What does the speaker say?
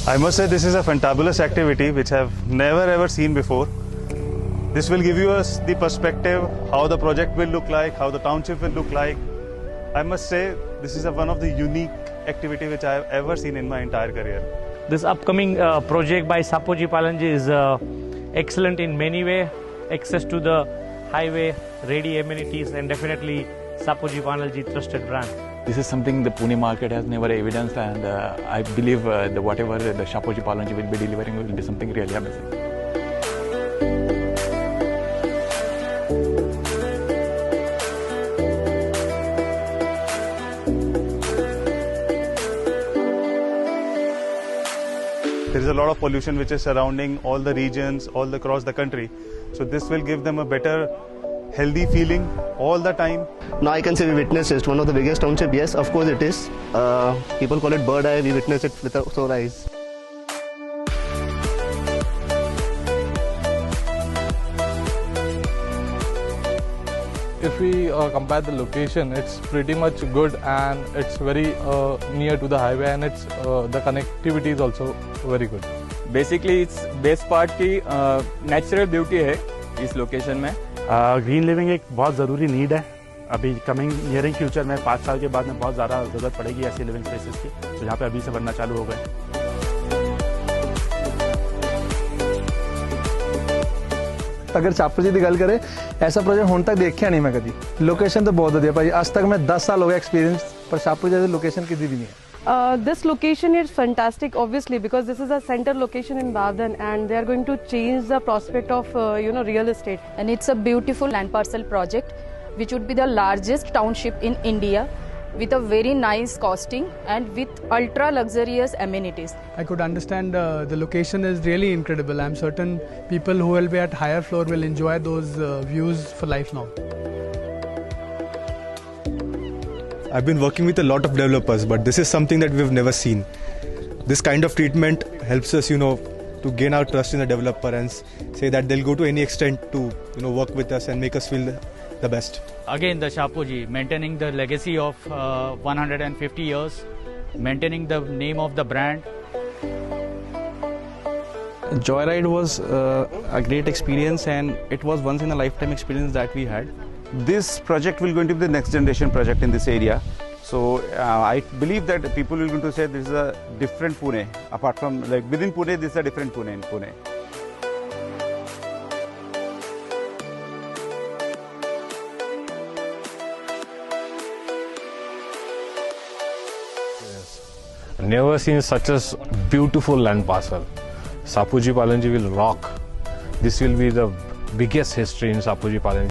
I must say this is a fantabulous activity which I've never ever seen before. This will give you us the perspective how the project will look like, how the township will look like. I must say this is one of the unique activity which I have ever seen in my entire career. This upcoming project by Shapoorji Pallonji is excellent in many ways. Access to the highway, ready amenities, and definitely Shapoorji Pallonji trusted brand. This is something the Pune market has never evidenced, and I believe whatever the Shapoorji Pallonji will be delivering will be something really amazing. There is a lot of pollution which is surrounding all the regions, all across the country. So this will give them a better, healthy feeling all the time. Now I can say we witnessed it. One of the biggest township. Yes, of course it is. People call it bird eye. We witnessed it with our own eyes. If we compare the location, it's pretty much good and it's very near to the highway, and it's the connectivity is also very good. Basically, it's best part की natural beauty है इस location में. Green living एक बहुत ज़रूरी need है. अभी coming nearing future में 5 साल के बाद में बहुत ज़्यादा ज़रूरत पड़ेगी ऐसी लिविंग स्पेसेस की, तो यहाँ पे अभी से बनना चालू हो गए. अगर शापोर जी की गल करें, ऐसा प्रोजेक्ट हुण तक देखा नहीं मैं कभी. लोकेशन तो बहुत वधिया भाई. आज तक मैं 10 साल हो गया एक्सपीरियंस, पर शापोर जैसी लोकेशन किसी भी नहीं है. This location is fantastic, obviously, because this is a center location in Bavdan, and they are going to change the prospect of real estate. And it's a beautiful land parcel project, which would be the largest township in India, with a very nice costing and with ultra luxurious amenities. I could understand the location is really incredible. I'm certain people who will be at higher floor will enjoy those views for life now. I've been working with a lot of developers, but this is something that we've never seen. This kind of treatment helps us, to gain our trust in the developer and say that they'll go to any extent to, work with us and make us feel the best. Again, the Shapoorji, maintaining the legacy of 150 years, maintaining the name of the brand. Joyride was a great experience, and it was once in a lifetime experience that we had. This project will going to be the next generation project in this area. So I believe that people will going to say this is a different Pune. Apart from within Pune, this is a different Pune in Pune. Never seen such a beautiful land parcel. Shapoorji Pallonji will rock. This will be the biggest history in Shapoorji Pallonji.